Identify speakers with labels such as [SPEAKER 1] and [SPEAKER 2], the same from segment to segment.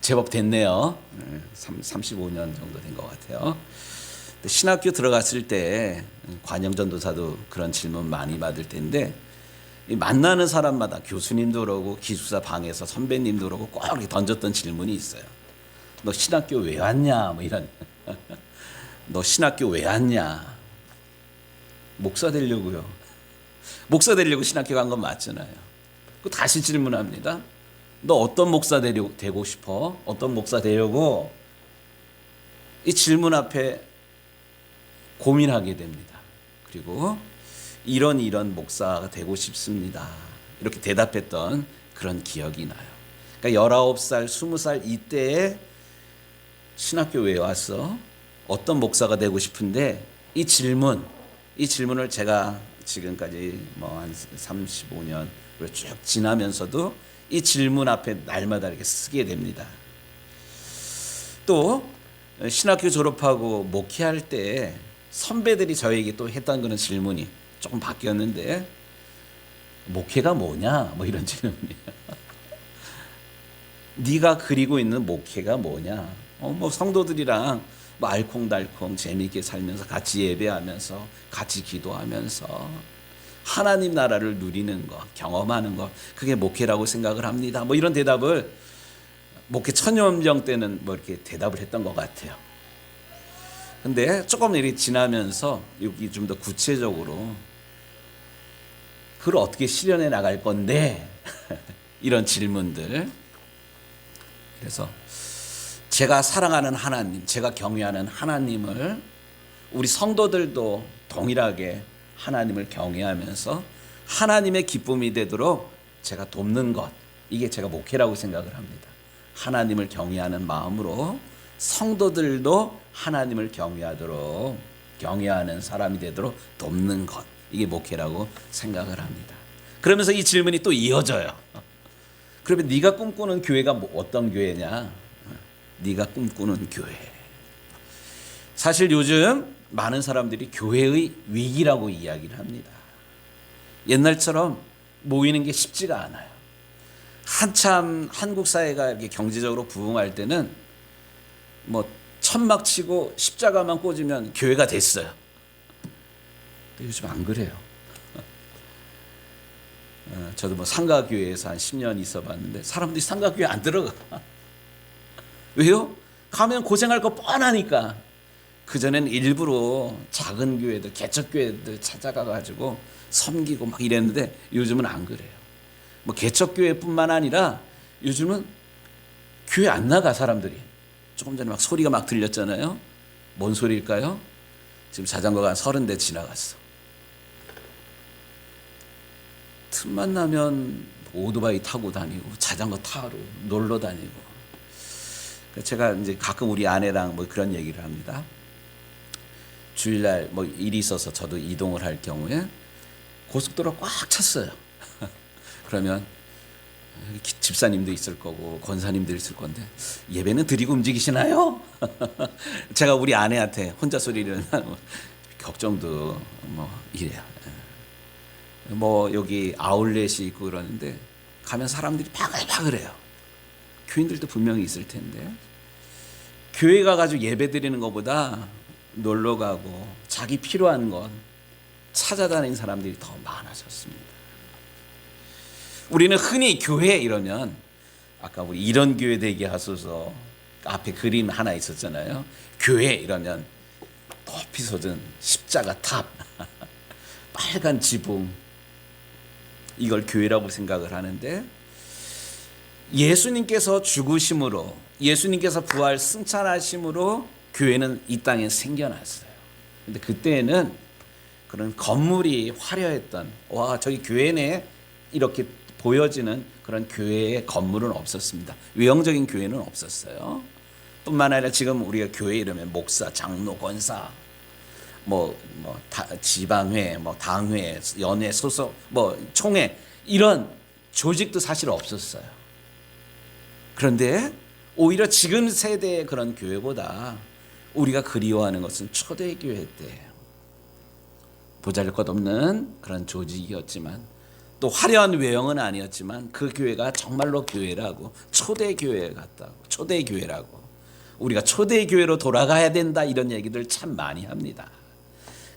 [SPEAKER 1] 제법 됐네요. 35년 정도 된 것 같아요. 신학교 들어갔을 때 관영전도사도 그런 질문 많이 받을 텐데, 만나는 사람마다 교수님도 그러고 기숙사 방에서 선배님도 그러고 꼭 이렇게 던졌던 질문이 있어요. 너 신학교 왜 왔냐? 뭐 이런. 너 신학교 왜 왔냐? 목사 되려고요. 목사 되려고 신학교 간 건 맞잖아요. 그 다시 질문합니다. 너 어떤 목사 되고 싶어? 어떤 목사 되려고? 이 질문 앞에 고민하게 됩니다. 그리고 이런 목사가 되고 싶습니다. 이렇게 대답했던 그런 기억이 나요. 그러니까 19살, 20살 이때에 신학교 왜 왔어? 어떤 목사가 되고 싶은데 이 질문을 제가 지금까지 뭐 한 35년 쭉 지나면서도 이 질문 앞에 날마다 이렇게 쓰게 됩니다. 또 신학교 졸업하고 목회할 때 선배들이 저에게 또 했던 그런 질문이 조금 바뀌었는데, 목회가 뭐냐? 뭐 이런 질문이에요. 네가 그리고 있는 목회가 뭐냐? 뭐 성도들이랑 뭐 알콩달콩 재미있게 살면서 같이 예배하면서 같이 기도하면서 하나님 나라를 누리는 것, 경험하는 것, 그게 목회라고 생각을 합니다. 뭐 이런 대답을 목회 천년병 때는 뭐 이렇게 대답을 했던 것 같아요. 근데 조금 이렇게 지나면서 여기 좀 더 구체적으로 그걸 어떻게 실현해 나갈 건데 이런 질문들. 그래서 제가 사랑하는 하나님, 제가 경외하는 하나님을 우리 성도들도 동일하게 하나님을 경외하면서 하나님의 기쁨이 되도록 제가 돕는 것, 이게 제가 목회라고 생각을 합니다. 하나님을 경외하는 마음으로 성도들도 하나님을 경외하도록, 경외하는 사람이 되도록 돕는 것, 이게 목회라고 생각을 합니다. 그러면서 이 질문이 또 이어져요. 그러면 네가 꿈꾸는 교회가 어떤 교회냐? 네가 꿈꾸는 교회. 사실 요즘 많은 사람들이 교회의 위기라고 이야기를 합니다. 옛날처럼 모이는 게 쉽지가 않아요. 한참 한국 사회가 이렇게 경제적으로 부흥할 때는 뭐 천막 치고 십자가만 꽂으면 교회가 됐어요. 근데 요즘 안 그래요. 저도 뭐 상가교회에서 한 10년 있어 봤는데 사람들이 상가교회 안 들어가. 왜요? 가면 고생할 거 뻔하니까. 그전에는 일부러 작은 교회들, 개척교회들 찾아가가지고 섬기고 막 이랬는데 요즘은 안 그래요. 뭐 개척교회뿐만 아니라 요즘은 교회 안 나가 사람들이. 조금 전에 막 소리가 막 들렸잖아요. 뭔 소리일까요? 지금 자전거가 한 30대 지나갔어. 틈만 나면 오토바이 타고 다니고 자전거 타러 놀러 다니고. 제가 이제 가끔 우리 아내랑 뭐 그런 얘기를 합니다. 주일날 뭐 일이 있어서 저도 이동을 할 경우에 고속도로 꽉 찼어요. 그러면 집사님도 있을 거고 권사님도 있을 건데 예배는 드리고 움직이시나요? 제가 우리 아내한테 혼자 소리를 걱정도 뭐 이래요. 뭐 여기 아울렛이 있고 그러는데 가면 사람들이 바글바글해요. 교인들도 분명히 있을 텐데 교회 가가지고 예배 드리는 것보다 놀러 가고 자기 필요한 것 찾아다니는 사람들이 더 많아졌습니다. 우리는 흔히 교회 이러면 아까 우리 이런 교회 되게 하소서 앞에 그림 하나 있었잖아요. 교회 이러면 높이 솟은 십자가 탑, 빨간 지붕, 이걸 교회라고 생각을 하는데 예수님께서 죽으심으로, 예수님께서 부활 승천하심으로 교회는 이 땅에 생겨났어요. 근데 그때는 그런 건물이 화려했던, 와 저기 교회네 이렇게 보여지는 그런 교회의 건물은 없었습니다. 외형적인 교회는 없었어요. 뿐만 아니라 지금 우리가 교회 이러면 목사, 장로, 권사, 지방회, 당회, 연회, 소속, 총회 이런 조직도 사실 없었어요. 그런데 오히려 지금 세대의 그런 교회보다 우리가 그리워하는 것은 초대교회 때 보잘것없는 그런 조직이었지만 또 화려한 외형은 아니었지만 그 교회가 정말로 교회라고, 초대 교회 같다고, 초대 교회라고, 우리가 초대 교회로 돌아가야 된다, 이런 얘기들 참 많이 합니다.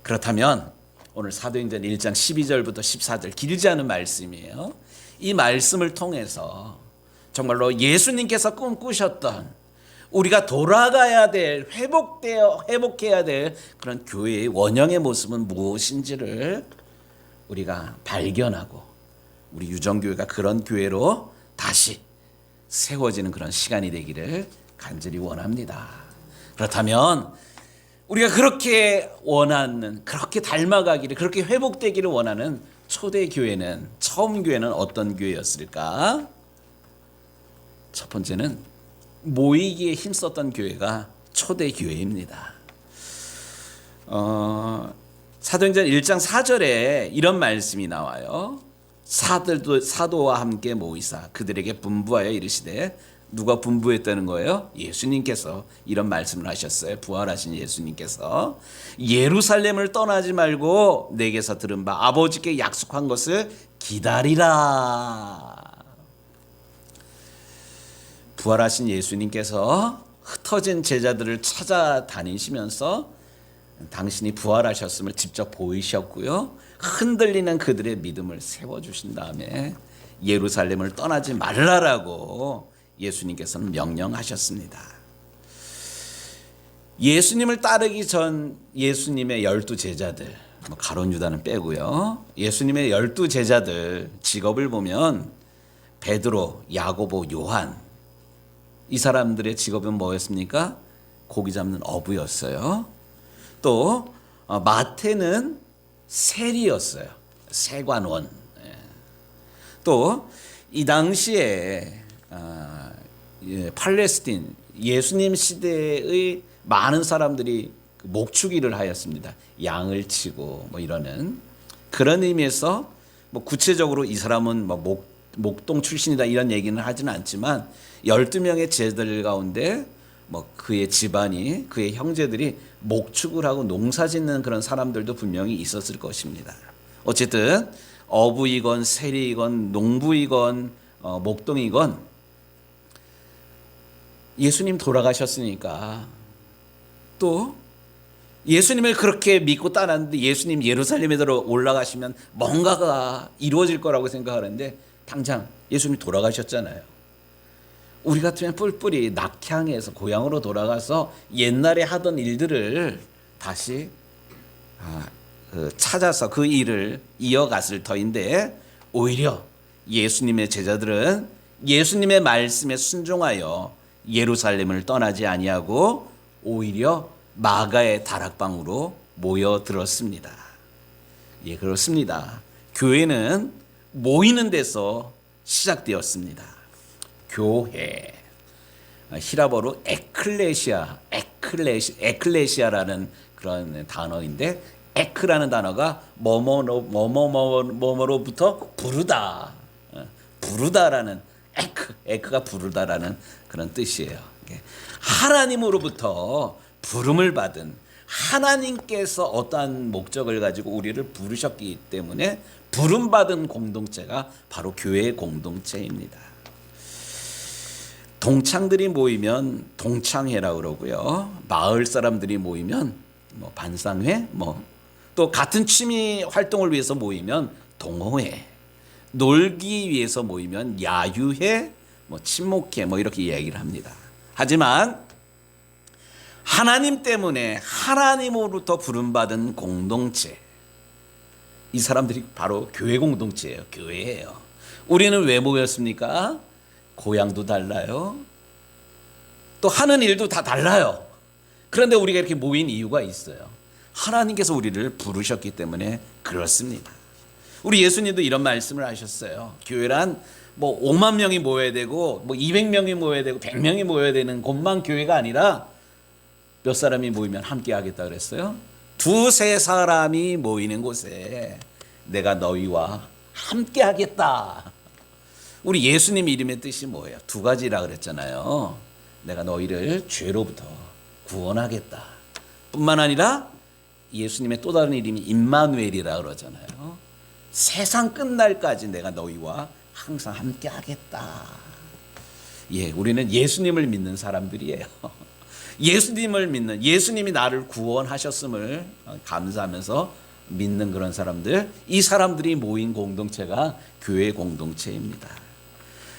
[SPEAKER 1] 그렇다면 오늘 사도행전 1장 12절부터 14절 길지 않은 말씀이에요. 이 말씀을 통해서 정말로 예수님께서 꿈꾸셨던 우리가 돌아가야 될, 회복해야 될 그런 교회의 원형의 모습은 무엇인지를 우리가 발견하고 우리 유정교회가 그런 교회로 다시 세워지는 그런 시간이 되기를 간절히 원합니다. 그렇다면 우리가 그렇게 원하는, 그렇게 닮아가기를, 그렇게 회복되기를 원하는 초대 교회는, 처음 교회는 어떤 교회였을까? 첫 번째는 모이기에 힘썼던 교회가 초대 교회입니다. 사도행전 1장 4절에 이런 말씀이 나와요. 사도와 함께 모이사 그들에게 분부하여 이르시되, 누가 분부했다는 거예요? 예수님께서 이런 말씀을 하셨어요. 부활하신 예수님께서 예루살렘을 떠나지 말고 내게서 들은 바 아버지께 약속한 것을 기다리라. 부활하신 예수님께서 흩어진 제자들을 찾아다니시면서 당신이 부활하셨음을 직접 보이셨고요, 흔들리는 그들의 믿음을 세워주신 다음에 예루살렘을 떠나지 말라라고 예수님께서는 명령하셨습니다. 예수님을 따르기 전 예수님의 12제자들, 가룟 유다는 빼고요, 예수님의 12제자들 직업을 보면 베드로, 야고보, 요한, 이 사람들의 직업은 뭐였습니까? 고기 잡는 어부였어요. 또 마태는 세리였어요. 세관원. 또 이 당시에 팔레스틴, 예수님 시대의 많은 사람들이 목축일을 하였습니다. 양을 치고 이러는 그런 의미에서 구체적으로 이 사람은 목동 출신이다 이런 얘기는 하지는 않지만 12명의 제자들 가운데 그의 집안이, 그의 형제들이 목축을 하고 농사 짓는 그런 사람들도 분명히 있었을 것입니다. 어쨌든 어부이건 세리이건 농부이건 목동이건 예수님 돌아가셨으니까, 또 예수님을 그렇게 믿고 따랐는데 예수님 예루살렘에 들어 올라가시면 뭔가가 이루어질 거라고 생각하는데 당장 예수님이 돌아가셨잖아요. 우리 같으면 뿔뿔이 낙향해서 고향으로 돌아가서 옛날에 하던 일들을 다시 찾아서 그 일을 이어갔을 터인데, 오히려 예수님의 제자들은 예수님의 말씀에 순종하여 예루살렘을 떠나지 아니하고 오히려 마가의 다락방으로 모여들었습니다. 예, 그렇습니다. 교회는 모이는 데서 시작되었습니다. 교회, 히라버로 에클레시아라는 그런 단어인데, 에크라는 단어가 뭐뭐로부터 부르다, 부르다라는 에크가 부르다라는 그런 뜻이에요. 하나님으로부터 부름을 받은, 하나님께서 어떠한 목적을 가지고 우리를 부르셨기 때문에 부름받은 공동체가 바로 교회의 공동체입니다. 동창들이 모이면 동창회라고 그러고요, 마을 사람들이 모이면 반상회, 또 같은 취미 활동을 위해서 모이면 동호회, 놀기 위해서 모이면 야유회, 친목회, 이렇게 얘기를 합니다. 하지만 하나님 때문에 하나님으로부터 부름받은 공동체, 이 사람들이 바로 교회 공동체예요. 교회예요. 우리는 왜 모였습니까? 고향도 달라요. 또 하는 일도 다 달라요. 그런데 우리가 이렇게 모인 이유가 있어요. 하나님께서 우리를 부르셨기 때문에 그렇습니다. 우리 예수님도 이런 말씀을 하셨어요. 교회란 5만 명이 모여야 되고 200명이 모여야 되고 100명이 모여야 되는 곳만 교회가 아니라 몇 사람이 모이면 함께 하겠다 그랬어요? 2-3 사람이 모이는 곳에 내가 너희와 함께 하겠다. 우리 예수님 이름의 뜻이 뭐예요? 2가지라 그랬잖아요. 내가 너희를 죄로부터 구원하겠다. 뿐만 아니라 예수님의 또 다른 이름이 임마누엘이라 그러잖아요. 세상 끝날까지 내가 너희와 항상 함께 하겠다. 예, 우리는 예수님을 믿는 사람들이에요. 예수님을 믿는, 예수님이 나를 구원하셨음을 감사하면서 믿는 그런 사람들, 이 사람들이 모인 공동체가 교회 공동체입니다.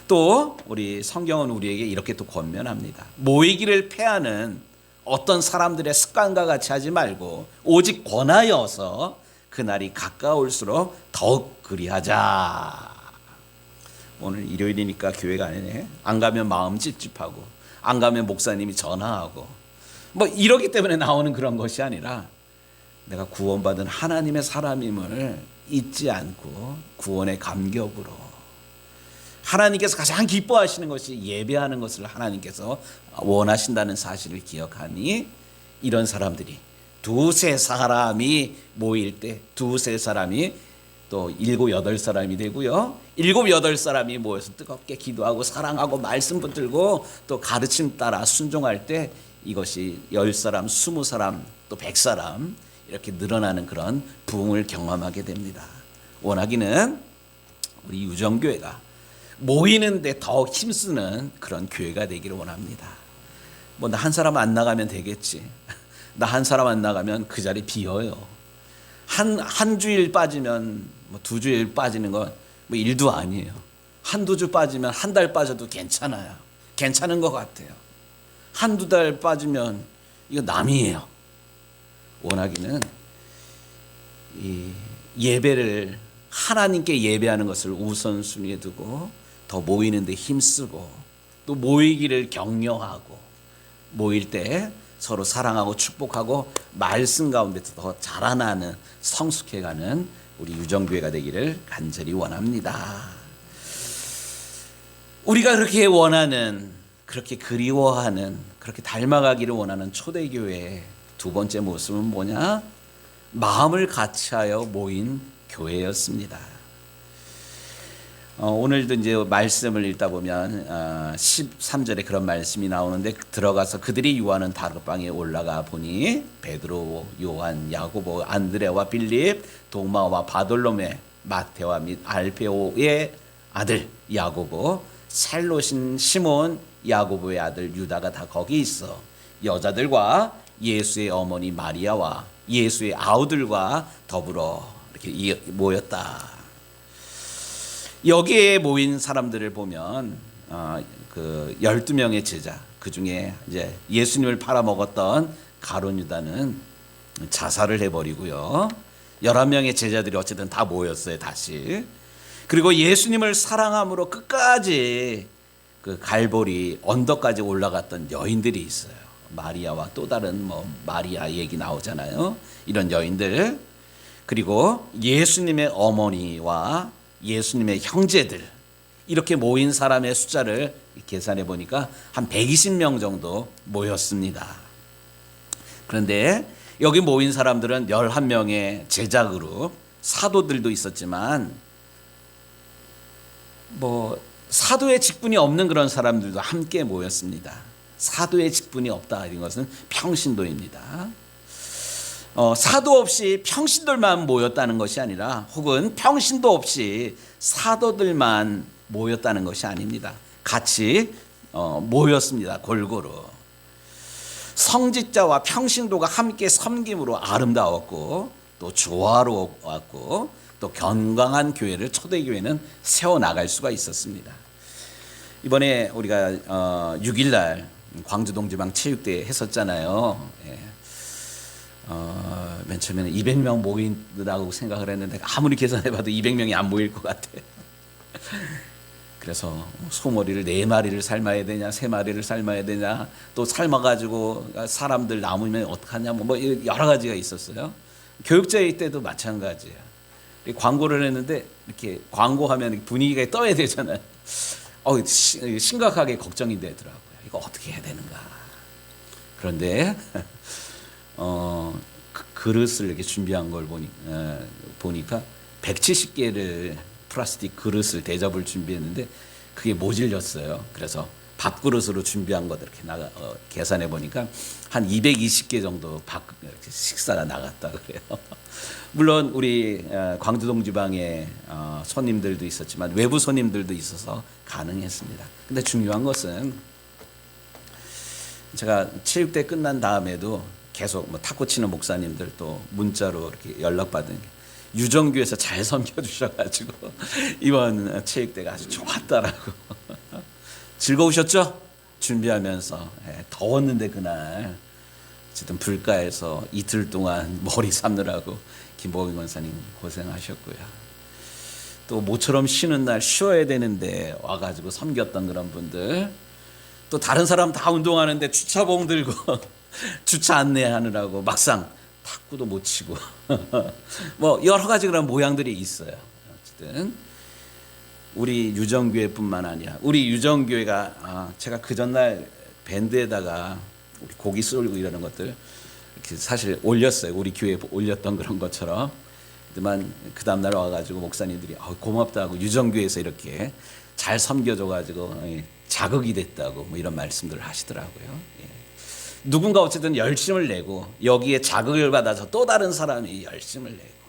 [SPEAKER 1] 또 우리 성경은 우리에게 이렇게 또 권면합니다. 모이기를 패하는 어떤 사람들의 습관과 같이 하지 말고 오직 권하여서 그날이 가까울수록 더욱 그리하자. 오늘 일요일이니까 교회가 아니네. 안 가면 마음 찝찝하고, 안 가면 목사님이 전화하고, 뭐 이러기 때문에 나오는 그런 것이 아니라 내가 구원받은 하나님의 사람임을 잊지 않고 구원의 감격으로, 하나님께서 가장 기뻐하시는 것이 예배하는 것을 하나님께서 원하신다는 사실을 기억하니, 이런 사람들이 두세 사람이 모일 때 두세 사람이 또 7, 8사람이 되고요. 7, 8사람이 모여서 뜨겁게 기도하고 사랑하고 말씀 붙들고 또 가르침 따라 순종할 때 이것이 10사람, 20사람, 또 100사람 이렇게 늘어나는 그런 부흥을 경험하게 됩니다. 원하기는 우리 유정교회가 모이는데 더 힘쓰는 그런 교회가 되기를 원합니다. 뭐 나 한 사람 안 나가면 되겠지. 나 한 사람 안 나가면 그 자리 비어요. 한 주일 빠지면 뭐 2주일 빠지는 건 뭐 일도 아니에요. 한두 주 빠지면 한 달 빠져도 괜찮아요. 괜찮은 것 같아요. 한두 달 빠지면 이거 남이에요. 원하기는 이 예배를, 하나님께 예배하는 것을 우선순위에 두고 더 모이는 데 힘쓰고, 또 모이기를 격려하고, 모일 때 서로 사랑하고 축복하고 말씀 가운데서 더 자라나는, 성숙해가는 우리 유정교회가 되기를 간절히 원합니다. 우리가 그렇게 원하는, 그렇게 그리워하는, 그렇게 닮아가기를 원하는 초대교회의 두 번째 모습은 뭐냐? 마음을 같이하여 모인 교회였습니다. 오늘도 이제 말씀을 읽다 보면 13절에 그런 말씀이 나오는데, 들어가서 그들이 유하는 다락방에 올라가 보니 베드로, 요한, 야고보, 안드레와 빌립, 도마와 바돌로메, 마테와 및 알페오의 아들 야고보, 셀롯인 시몬, 야고보의 아들 유다가 다 거기 있어 여자들과 예수의 어머니 마리아와 예수의 아우들과 더불어 이렇게 모였다. 여기에 모인 사람들을 보면 그 12명의 제자, 그 중에 이제 예수님을 팔아먹었던 가룟 유다는 자살을 해버리고요. 11명의 제자들이 어쨌든 다 모였어요, 다시. 그리고 예수님을 사랑함으로 끝까지 그 갈보리 언덕까지 올라갔던 여인들이 있어요. 마리아와 또 다른 뭐 마리아 얘기 나오잖아요. 이런 여인들. 그리고 예수님의 어머니와 예수님의 형제들, 이렇게 모인 사람의 숫자를 계산해 보니까 한 120명 정도 모였습니다. 그런데 여기 모인 사람들은 11명의 제자 그룹, 사도들도 있었지만 뭐 사도의 직분이 없는 그런 사람들도 함께 모였습니다. 사도의 직분이 없다, 이런 것은 평신도입니다. 사도 없이 평신도만 모였다는 것이 아니라, 혹은 평신도 없이 사도들만 모였다는 것이 아닙니다. 같이 모였습니다. 골고루. 성직자와 평신도가 함께 섬김으로 아름다웠고, 또 조화로웠고, 또 건강한 교회를, 초대교회는 세워나갈 수가 있었습니다. 이번에 우리가 6일날 광주동지방 체육대회 했었잖아요. 예. 맨 처음에는 200명 모인다고 생각을 했는데 아무리 계산해봐도 200명이 안 모일 것 같아. 그래서 소머리를 4마리를 삶아야 되냐, 3마리를 삶아야 되냐, 또 삶아가지고 사람들 남으면 어떡하냐, 뭐 여러 가지가 있었어요. 교육자회 때도 마찬가지예요. 광고를 했는데 이렇게 광고하면 분위기가 떠야 되잖아요. 심각하게 걱정이 되더라고요. 이거 어떻게 해야 되는가. 그런데 그릇을 이렇게 준비한 걸 보니까 170개를 플라스틱 그릇을, 대접을 준비했는데 그게 모질렸어요. 그래서 밥그릇으로 준비한 것들 이렇게 계산해 보니까 한 220개 정도 식사가 나갔다 그래요. 물론 우리 광주동 지방에 손님들도 있었지만 외부 손님들도 있어서 가능했습니다. 근데 중요한 것은 제가 체육대 끝난 다음에도 계속 탁구 치는 목사님들 또 문자로 이렇게 연락받은 게 유정교에서 잘 섬겨주셔가지고 이번 체육대가 아주 좋았다라고. 즐거우셨죠? 준비하면서 더웠는데 그날 어쨌든 불가에서 이틀 동안 머리 삶느라고 김보경 권사님 고생하셨고요. 또 모처럼 쉬는 날 쉬어야 되는데 와가지고 섬겼던 그런 분들, 또 다른 사람 다 운동하는데 주차봉 들고 주차 안내하느라고 막상 탁구도 못 치고 뭐 여러 가지 그런 모양들이 있어요. 어쨌든 우리 유정교회뿐만 아니라 우리 유정교회가 제가 그 전날 밴드에다가 우리 고기 썰고 이러는 것들 이렇게 사실 올렸어요. 우리 교회에 올렸던 그런 것처럼. 하지만 그 다음날 와가지고 목사님들이 고맙다고 유정교회에서 이렇게 잘 섬겨줘가지고 자극이 됐다고 뭐 이런 말씀들을 하시더라고요. 누군가 어쨌든 열심을 내고 여기에 자극을 받아서 또 다른 사람이 열심을 내고.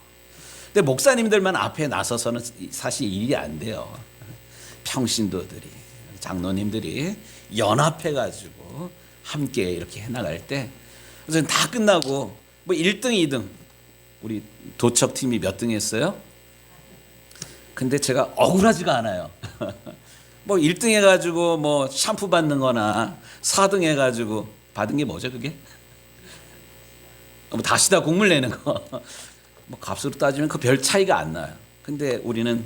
[SPEAKER 1] 근데 목사님들만 앞에 나서서는 사실 일이 안 돼요. 평신도들이, 장로님들이 연합해가지고 함께 이렇게 해나갈 때 우선 다 끝나고 뭐 1등, 2등 우리 도척팀이 몇 등 했어요? 근데 제가 억울하지가 않아요. 뭐 1등 해가지고 뭐 샴푸 받는 거나 4등 해가지고 받은 게 뭐죠 그게? 뭐 다시다 국물 내는 거. 뭐 값으로 따지면 그 별 차이가 안 나요. 근데 우리는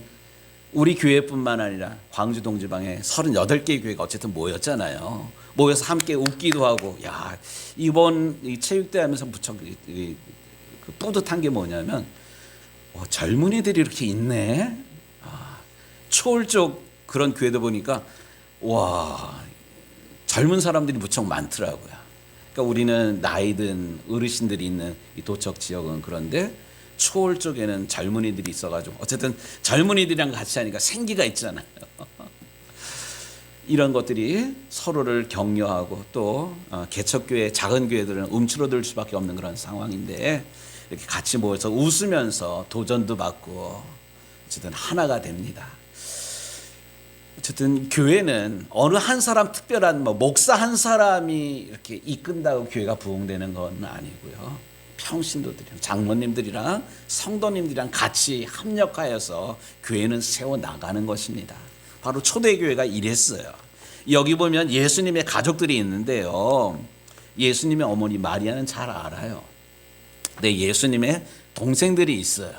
[SPEAKER 1] 우리 교회뿐만 아니라 광주 동지방에 38개 교회가 어쨌든 모였잖아요. 모여서 함께 웃기도 하고, 야, 이번 이 체육대 하면서 무척 그 뿌듯한 게 뭐냐면 젊은이들이 이렇게 있네. 초월적 그런 교회도 보니까 와, 젊은 사람들이 무척 많더라고요. 그러니까 우리는 나이든 어르신들이 있는 이 도척 지역은 그런데 초월 쪽에는 젊은이들이 있어가지고 어쨌든 젊은이들이랑 같이 하니까 생기가 있잖아요. 이런 것들이 서로를 격려하고 또 개척교회 작은 교회들은 움츠러들 수밖에 없는 그런 상황인데 이렇게 같이 모여서 웃으면서 도전도 받고 어쨌든 하나가 됩니다. 어쨌든 교회는 어느 한 사람 특별한 목사 한 사람이 이렇게 이끈다고 교회가 부흥되는 건 아니고요. 평신도들이랑 장로님들이랑 성도님들이랑 같이 합력하여서 교회는 세워나가는 것입니다. 바로 초대교회가 이랬어요. 여기 보면 예수님의 가족들이 있는데요. 예수님의 어머니 마리아는 잘 알아요. 근데 예수님의 동생들이 있어요.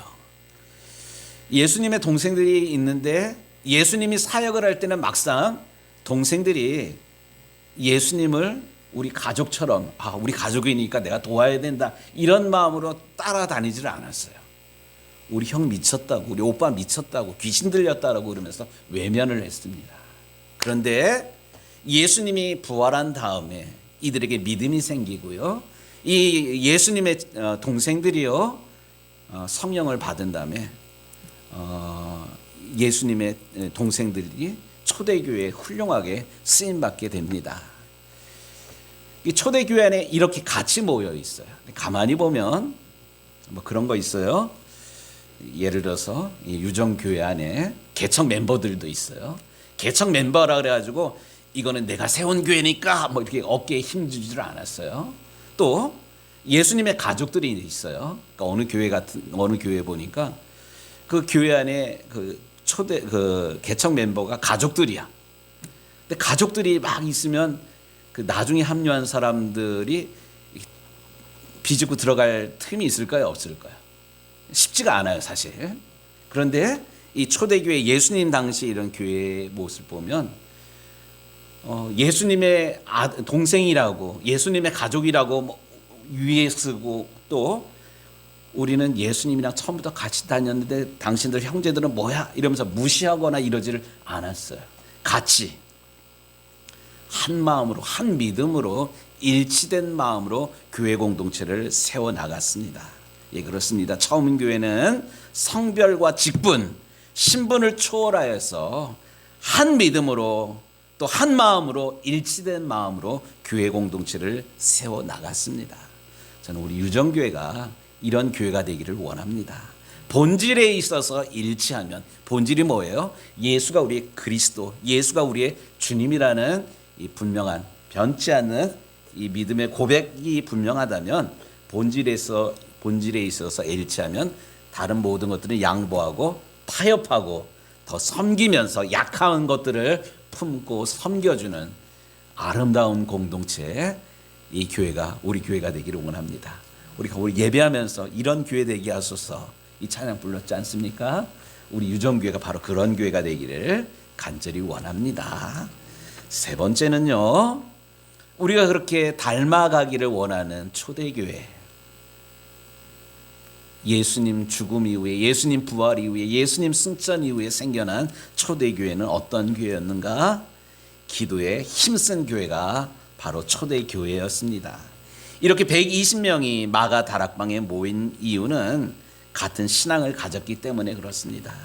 [SPEAKER 1] 예수님의 동생들이 있는데 예수님이 사역을 할 때는 막상 동생들이 예수님을 우리 가족처럼 우리 가족이니까 내가 도와야 된다 이런 마음으로 따라다니지를 않았어요. 우리 형 미쳤다고, 우리 오빠 미쳤다고, 귀신 들렸다라고 그러면서 외면을 했습니다. 그런데 예수님이 부활한 다음에 이들에게 믿음이 생기고요. 이 예수님의 동생들이요 성령을 받은 다음에 예수님의 동생들이 초대교회에 훌륭하게 쓰임받게 됩니다. 이 초대교회 안에 이렇게 같이 모여 있어요. 가만히 보면 뭐 그런 거 있어요. 예를 들어서 이 유정교회 안에 개척 멤버들도 있어요. 개척 멤버라 그래가지고 이거는 내가 세운 교회니까 뭐 이렇게 어깨에 힘주지를 않았어요. 또 예수님의 가족들이 있어요. 그러니까 어느 교회 보니까 그 교회 안에 그 개척 멤버가 가족들이야. 근데 가족들이 막 있으면 그 나중에 합류한 사람들이 비집고 들어갈 틈이 있을까요? 없을까요? 쉽지가 않아요, 사실. 그런데 이 초대교회 예수님 당시 이런 교회의 모습 보면 예수님의 동생이라고 예수님의 가족이라고 위에 쓰고 또 우리는 예수님이랑 처음부터 같이 다녔는데 당신들 형제들은 뭐야? 이러면서 무시하거나 이러지를 않았어요. 같이 한 마음으로 한 믿음으로 일치된 마음으로 교회 공동체를 세워나갔습니다. 예, 그렇습니다. 처음 교회는 성별과 직분, 신분을 초월하여서 한 믿음으로 또 한 마음으로 일치된 마음으로 교회 공동체를 세워 나갔습니다. 저는 우리 유정교회가 이런 교회가 되기를 원합니다. 본질에 있어서 일치하면, 본질이 뭐예요? 예수가 우리의 그리스도, 예수가 우리의 주님이라는 이 분명한 변치 않는 이 믿음의 고백이 분명하다면, 본질에 있어서 일치하면 다른 모든 것들은 양보하고 타협하고 더 섬기면서 약한 것들을 품고 섬겨주는 아름다운 공동체, 이 교회가 우리 교회가 되기를 원합니다. 우리 예배하면서 이런 교회 되게 하소서, 이 찬양 불렀지 않습니까? 우리 유정교회가 바로 그런 교회가 되기를 간절히 원합니다. 세 번째는요, 우리가 그렇게 닮아가기를 원하는 초대교회, 예수님 죽음 이후에, 예수님 부활 이후에, 예수님 승천 이후에 생겨난 초대교회는 어떤 교회였는가? 기도에 힘쓴 교회가 바로 초대교회였습니다. 이렇게 120명이 마가 다락방에 모인 이유는 같은 신앙을 가졌기 때문에 그렇습니다.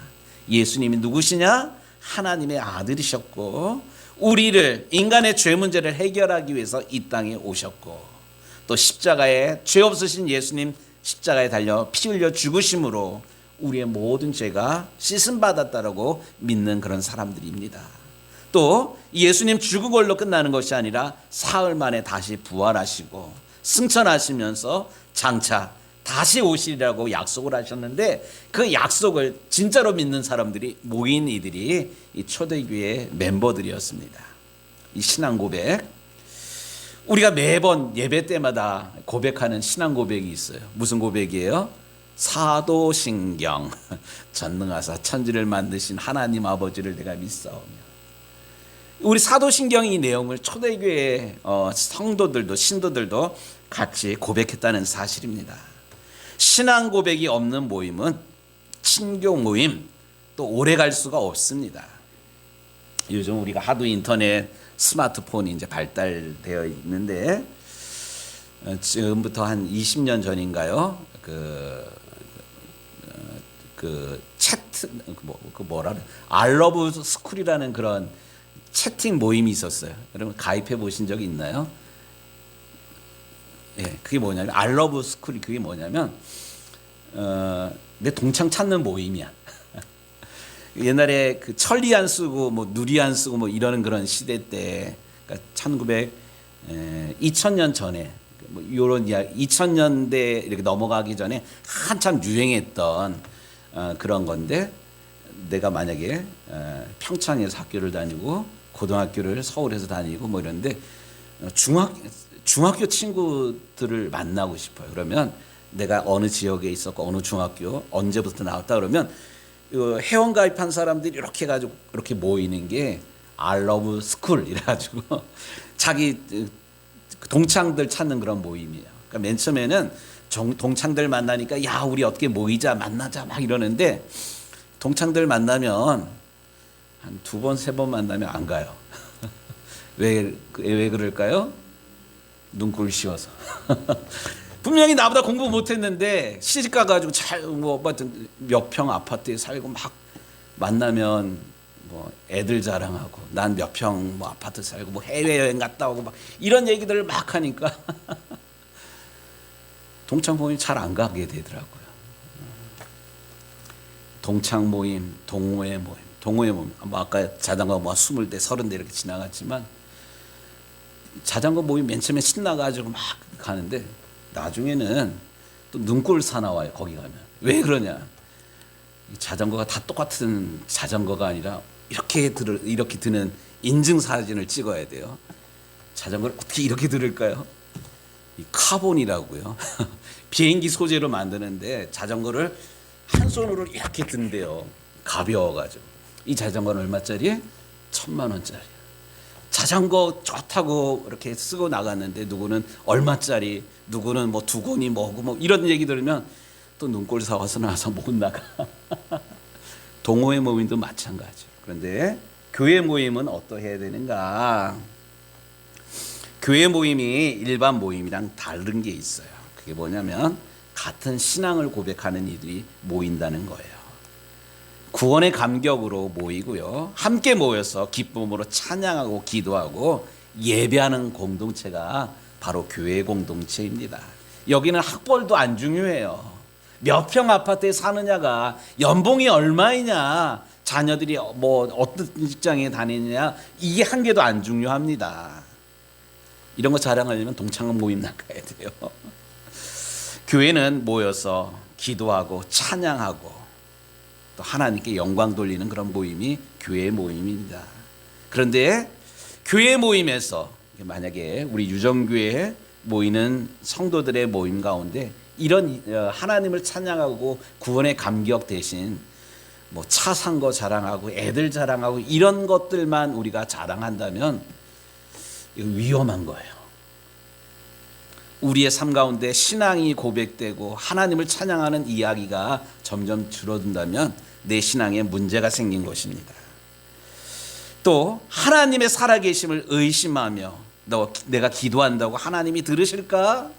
[SPEAKER 1] 예수님이 누구시냐? 하나님의 아들이셨고, 우리를, 인간의 죄 문제를 해결하기 위해서 이 땅에 오셨고, 또 십자가에, 죄 없으신 예수님 십자가에 달려 피 흘려 죽으심으로 우리의 모든 죄가 씻음받았다라고 믿는 그런 사람들입니다. 또 예수님 죽은 걸로 끝나는 것이 아니라 사흘 만에 다시 부활하시고 승천하시면서 장차 다시 오시리라고 약속을 하셨는데, 그 약속을 진짜로 믿는 사람들이 모인 이들이 이 초대교회 멤버들이었습니다. 이 신앙 고백, 우리가 매번 예배 때마다 고백하는 신앙 고백이 있어요. 무슨 고백이에요? 사도신경, 전능하사 천지를 만드신 하나님 아버지를 내가 믿사오며. 우리 사도신경의 내용을 초대교회 성도들도 신도들도 같이 고백했다는 사실입니다. 신앙 고백이 없는 모임은 친교 모임, 또 오래 갈 수가 없습니다. 요즘 우리가 하도 인터넷, 스마트폰이 이제 발달되어 있는데, 지금부터 한 20년 전인가요? 채트, 알러브 스쿨이라는 그런 채팅 모임이 있었어요. 여러분 가입해 보신 적이 있나요? 예, 그게 뭐냐면, 알러브 스쿨이 그게 뭐냐면, 내 동창 찾는 모임이야. 옛날에 그 천리 안 쓰고 뭐 누리 안 쓰고 뭐 이러는 그런 시대 때, 그러니까 2000년 전에, 뭐 요런 2000년대 이렇게 넘어가기 전에 한참 유행했던 그런 건데, 내가 만약에 평창에서 학교를 다니고 고등학교를 서울에서 다니고 뭐 이런데 중학교 친구들을 만나고 싶어요. 그러면 내가 어느 지역에 있었고 어느 중학교 언제부터 나왔다 그러면 회원 가입한 사람들이 이렇게 해가지고 이렇게 모이는 게 알러브 스쿨 이래가지고 자기 동창들 찾는 그런 모임이에요. 그러니까 맨 처음에는 동창들 만나니까 야 우리 어떻게 모이자 만나자 막 이러는데, 동창들 만나면 한 2번 3번 만나면 안 가요. 왜 그럴까요? 눈꼴 씌워서. 분명히 나보다 공부 못했는데 시집 가가지고 몇 평 아파트에 살고 막 만나면 뭐 애들 자랑하고, 난 몇 평 뭐 아파트 살고 뭐 해외여행 갔다 오고 막 이런 얘기들을 막 하니까 동창 모임 잘 안 가게 되더라고요. 동창 모임, 동호회 모임, 뭐 아까 자전거 뭐 20대, 30대 이렇게 지나갔지만, 자전거 모임 맨 처음에 신나가지고 막 가는데 나중에는 또 눈꼴 사나워요. 거기 가면. 왜 그러냐? 자전거가 다 똑같은 자전거가 아니라 이렇게 드는 인증 사진을 찍어야 돼요. 자전거를 어떻게 이렇게 들을까요? 이 카본이라고요. 비행기 소재로 만드는데 자전거를 한 손으로 이렇게 든대요. 가벼워가지고. 이 자전거는 얼마짜리? 10,000원짜리. 자전거 좋다고 이렇게 쓰고 나갔는데 누구는 얼마짜리, 누구는 뭐 두건이 뭐고 뭐 이런 얘기 들으면 또 눈꼴 사와서 나와서 못 나가. 동호회 모임도 마찬가지. 그런데 교회 모임은 어떠해야 되는가? 교회 모임이 일반 모임이랑 다른 게 있어요. 그게 뭐냐면 같은 신앙을 고백하는 이들이 모인다는 거예요. 구원의 감격으로 모이고요. 함께 모여서 기쁨으로 찬양하고 기도하고 예배하는 공동체가 바로 교회 공동체입니다. 여기는 학벌도 안 중요해요. 몇 평 아파트에 사느냐가, 연봉이 얼마이냐, 자녀들이 뭐 어떤 직장에 다니느냐, 이게 한 개도 안 중요합니다. 이런 거 자랑하려면 동창회 모임 나가야 돼요. 교회는 모여서 기도하고 찬양하고 또 하나님께 영광 돌리는 그런 모임이 교회 모임입니다. 그런데 교회 모임에서 만약에 우리 유정교회에 모이는 성도들의 모임 가운데 이런 하나님을 찬양하고 구원의 감격 대신 뭐 차 산 거 자랑하고 애들 자랑하고 이런 것들만 우리가 자랑한다면 이거 위험한 거예요. 우리의 삶 가운데 신앙이 고백되고 하나님을 찬양하는 이야기가 점점 줄어든다면 내 신앙에 문제가 생긴 것입니다. 또 하나님의 살아계심을 의심하며 내가 기도한다고 하나님이 들으실까?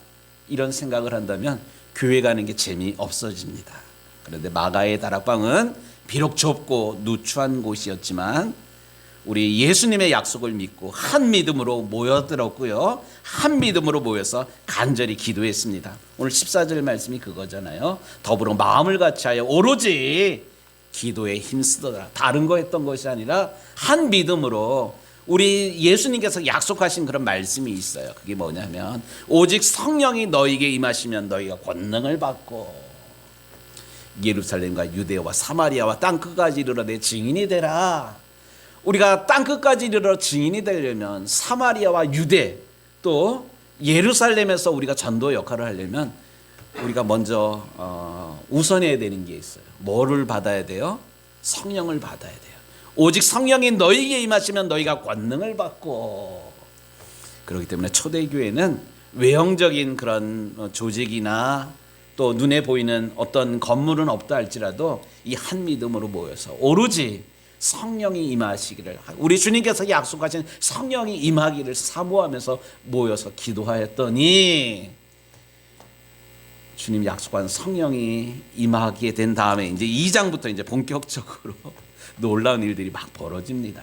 [SPEAKER 1] 이런 생각을 한다면 교회 가는 게 재미없어집니다. 그런데 마가의 다락방은 비록 좁고 누추한 곳이었지만 우리 예수님의 약속을 믿고 한 믿음으로 모여들었고요. 한 믿음으로 모여서 간절히 기도했습니다. 오늘 14절 말씀이 그거잖아요. 더불어 마음을 같이하여 오로지 기도에 힘쓰더라. 다른 거 했던 것이 아니라 한 믿음으로 우리 예수님께서 약속하신 그런 말씀이 있어요. 그게 뭐냐면 오직 성령이 너희에게 임하시면 너희가 권능을 받고 예루살렘과 유대와 사마리아와 땅끝까지 이르러 내 증인이 되라. 우리가 땅끝까지 이르러 증인이 되려면 사마리아와 유대 또 예루살렘에서 우리가 전도 역할을 하려면 우리가 먼저 우선해야 되는 게 있어요. 뭐를 받아야 돼요? 성령을 받아야 돼요. 오직 성령이 너희에게 임하시면 너희가 권능을 받고. 그렇기 때문에 초대교회는 외형적인 그런 조직이나 또 눈에 보이는 어떤 건물은 없다 할지라도 이 한 믿음으로 모여서 오로지 성령이 임하시기를, 우리 주님께서 약속하신 성령이 임하기를 사모하면서 모여서 기도하였더니 주님 약속한 성령이 임하게 된 다음에 이제 2장부터 이제 본격적으로 놀라운 일들이 막 벌어집니다.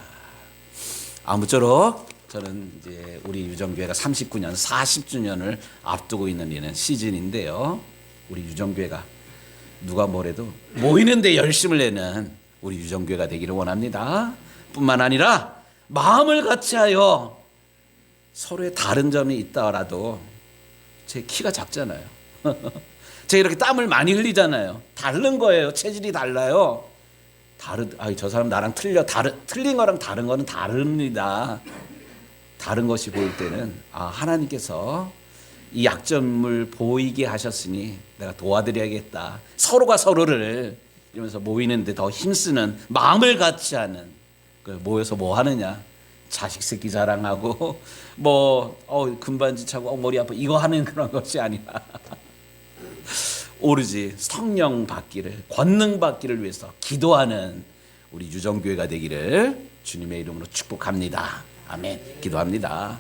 [SPEAKER 1] 아무쪼록 저는 이제 우리 유정교회가 39년, 40주년을 앞두고 있는 이런 시즌인데요. 우리 유정교회가 누가 뭐래도 모이는데 열심을 내는 우리 유정교회가 되기를 원합니다. 뿐만 아니라 마음을 같이하여 서로의 다른 점이 있다라도 제 키가 작잖아요. 제가 이렇게 땀을 많이 흘리잖아요. 다른 거예요. 체질이 달라요. 저 사람 나랑 틀린 거랑 다른 거는 다릅니다. 다른 것이 보일 때는 하나님께서 이 약점을 보이게 하셨으니 내가 도와드려야겠다. 서로가 서로를 이러면서 모이는데 더 힘쓰는 마음을 같이 하는, 모여서 뭐 하느냐? 자식 새끼 자랑하고 금반지 차고 머리 아파 이거 하는 그런 것이 아니라 오로지 성령 받기를, 권능 받기를 위해서 기도하는 우리 유정교회가 되기를 주님의 이름으로 축복합니다. 아멘. 기도합니다.